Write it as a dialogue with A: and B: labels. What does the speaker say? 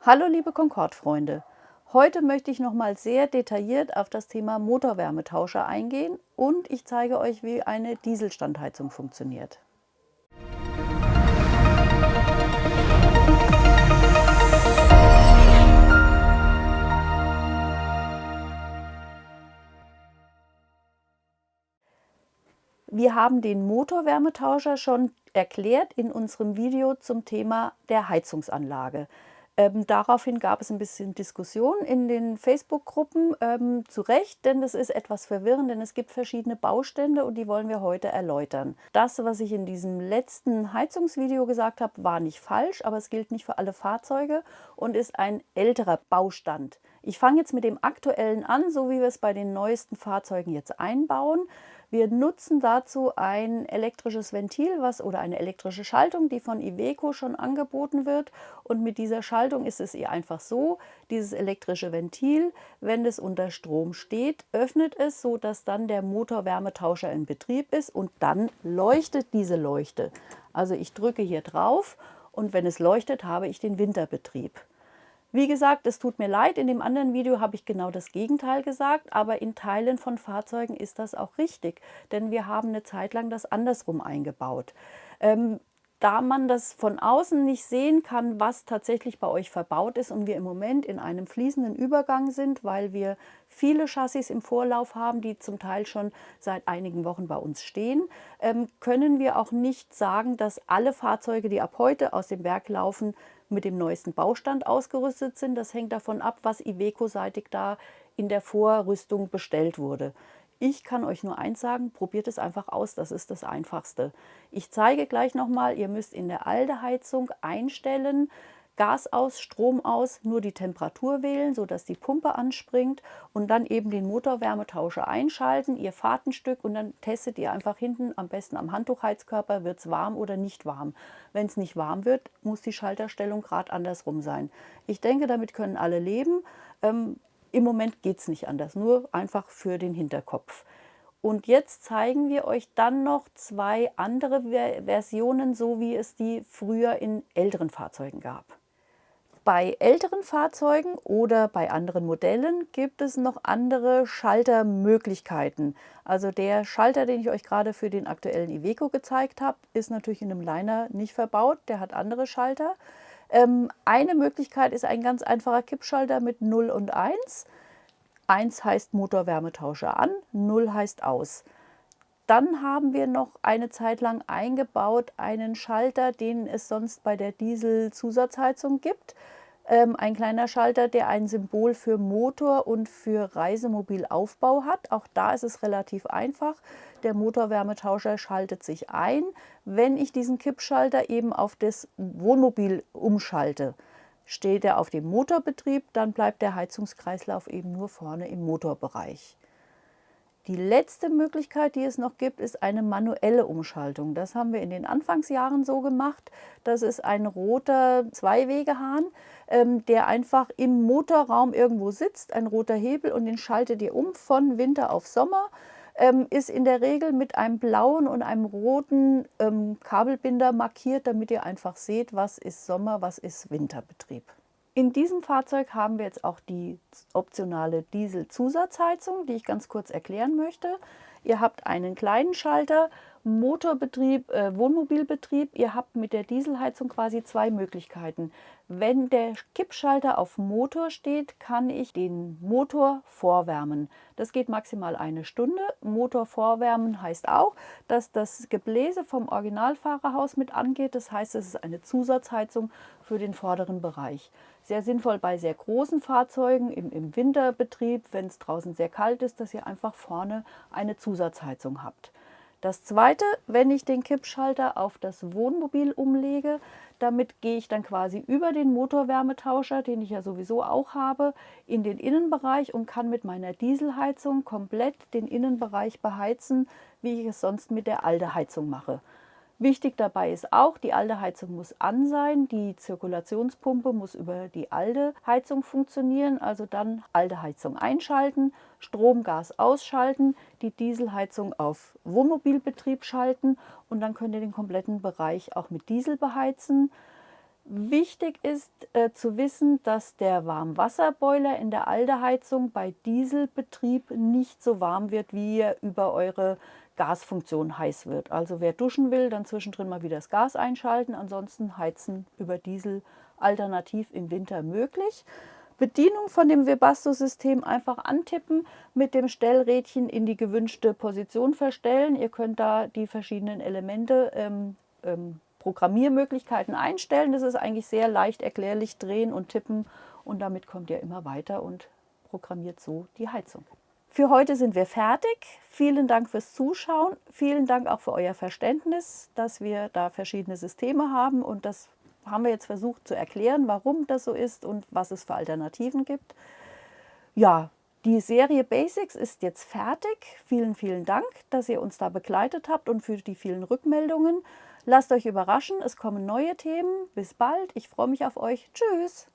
A: Hallo liebe Concorde-Freunde! Heute möchte ich nochmal sehr detailliert auf das Thema Motorwärmetauscher eingehen und ich zeige euch, wie eine Dieselstandheizung funktioniert. Wir haben den Motorwärmetauscher schon erklärt in unserem Video zum Thema der Heizungsanlage. Daraufhin gab es ein bisschen Diskussion in den Facebook-Gruppen, zu Recht, denn das ist etwas verwirrend, denn es gibt verschiedene Baustände und die wollen wir heute erläutern. Das, was ich in diesem letzten Heizungsvideo gesagt habe, war nicht falsch, aber es gilt nicht für alle Fahrzeuge und ist ein älterer Baustand. Ich fange jetzt mit dem aktuellen an, so wie wir es bei den neuesten Fahrzeugen jetzt einbauen. Wir nutzen dazu ein elektrisches Ventil oder eine elektrische Schaltung, die von Iveco schon angeboten wird. Und mit dieser Schaltung ist es ihr einfach so, dieses elektrische Ventil, wenn es unter Strom steht, öffnet es, sodass dann der Motorwärmetauscher in Betrieb ist und dann leuchtet diese Leuchte. Also ich drücke hier drauf und wenn es leuchtet, habe ich den Winterbetrieb. Wie gesagt, es tut mir leid, in dem anderen Video habe ich genau das Gegenteil gesagt, aber in Teilen von Fahrzeugen ist das auch richtig, denn wir haben eine Zeit lang das andersrum eingebaut. Da man das von außen nicht sehen kann, was tatsächlich bei euch verbaut ist und wir im Moment in einem fließenden Übergang sind, weil wir viele Chassis im Vorlauf haben, die zum Teil schon seit einigen Wochen bei uns stehen, können wir auch nicht sagen, dass alle Fahrzeuge, die ab heute aus dem Werk laufen, mit dem neuesten Baustand ausgerüstet sind. Das hängt davon ab, was Iveco-seitig da in der Vorrüstung bestellt wurde. Ich kann euch nur eins sagen, probiert es einfach aus, das ist das Einfachste. Ich zeige gleich nochmal, ihr müsst in der ALDE-Heizung einstellen, Gas aus, Strom aus, nur die Temperatur wählen, sodass die Pumpe anspringt und dann eben den Motorwärmetauscher einschalten. Ihr fahrt ein Stück und dann testet ihr einfach hinten, am besten am Handtuchheizkörper, wird es warm oder nicht warm. Wenn es nicht warm wird, muss die Schalterstellung gerade andersrum sein. Ich denke, damit können alle leben. Im Moment geht es nicht anders, nur einfach für den Hinterkopf. Und jetzt zeigen wir euch dann noch zwei andere Versionen, so wie es die früher in älteren Fahrzeugen gab. Bei älteren Fahrzeugen oder bei anderen Modellen gibt es noch andere Schaltermöglichkeiten. Also der Schalter, den ich euch gerade für den aktuellen Iveco gezeigt habe, ist natürlich in einem Liner nicht verbaut, der hat andere Schalter. Eine Möglichkeit ist ein ganz einfacher Kippschalter mit 0 und 1. 1 heißt Motorwärmetauscher an, 0 heißt aus. Dann haben wir noch eine Zeit lang eingebaut einen Schalter, den es sonst bei der Diesel-Zusatzheizung gibt. Ein kleiner Schalter, der ein Symbol für Motor und für Reisemobilaufbau hat. Auch da ist es relativ einfach. Der Motorwärmetauscher schaltet sich ein, wenn ich diesen Kippschalter eben auf das Wohnmobil umschalte. Steht er auf dem Motorbetrieb, dann bleibt der Heizungskreislauf eben nur vorne im Motorbereich. Die letzte Möglichkeit, die es noch gibt, ist eine manuelle Umschaltung. Das haben wir in den Anfangsjahren so gemacht. Das ist ein roter Zweiwegehahn, der einfach im Motorraum irgendwo sitzt, ein roter Hebel und den schaltet ihr um von Winter auf Sommer. Ist in der Regel mit einem blauen und einem roten Kabelbinder markiert, damit ihr einfach seht, was ist Sommer, was ist Winterbetrieb. In diesem Fahrzeug haben wir jetzt auch die optionale Diesel-Zusatzheizung, die ich ganz kurz erklären möchte. Ihr habt einen kleinen Schalter, Motorbetrieb, Wohnmobilbetrieb. Ihr habt mit der Dieselheizung quasi zwei Möglichkeiten. Wenn der Kippschalter auf Motor steht, kann ich den Motor vorwärmen. Das geht maximal eine Stunde. Motor vorwärmen heißt auch, dass das Gebläse vom Originalfahrerhaus mit angeht. Das heißt, es ist eine Zusatzheizung für den vorderen Bereich. Sehr sinnvoll bei sehr großen Fahrzeugen im Winterbetrieb, wenn es draußen sehr kalt ist, dass ihr einfach vorne eine Zusatzheizung habt. Das zweite, wenn ich den Kippschalter auf das Wohnmobil umlege, damit gehe ich dann quasi über den Motorwärmetauscher, den ich ja sowieso auch habe, in den Innenbereich und kann mit meiner Dieselheizung komplett den Innenbereich beheizen, wie ich es sonst mit der ALDE-Heizung mache. Wichtig dabei ist auch, die ALDE-Heizung muss an sein, die Zirkulationspumpe muss über die ALDE-Heizung funktionieren, also dann ALDE-Heizung einschalten, Strom, Gas ausschalten, die Dieselheizung auf Wohnmobilbetrieb schalten und dann könnt ihr den kompletten Bereich auch mit Diesel beheizen. Wichtig ist zu wissen, dass der Warmwasserboiler in der Aldeheizung bei Dieselbetrieb nicht so warm wird, wie er über eure Gasfunktion heiß wird. Also wer duschen will, dann zwischendrin mal wieder das Gas einschalten, ansonsten heizen über Diesel alternativ im Winter möglich. Bedienung von dem Webasto-System einfach antippen, mit dem Stellrädchen in die gewünschte Position verstellen. Ihr könnt da die verschiedenen Elemente Programmiermöglichkeiten einstellen. Das ist eigentlich sehr leicht erklärlich, drehen und tippen und damit kommt ihr immer weiter und programmiert so die Heizung. Für heute sind wir fertig. Vielen Dank fürs Zuschauen. Vielen Dank auch für euer Verständnis, dass wir da verschiedene Systeme haben und das haben wir jetzt versucht zu erklären, warum das so ist und was es für Alternativen gibt. Ja, die Serie Basics ist jetzt fertig. Vielen, vielen Dank, dass ihr uns da begleitet habt und für die vielen Rückmeldungen. Lasst euch überraschen, es kommen neue Themen. Bis bald, ich freue mich auf euch. Tschüss!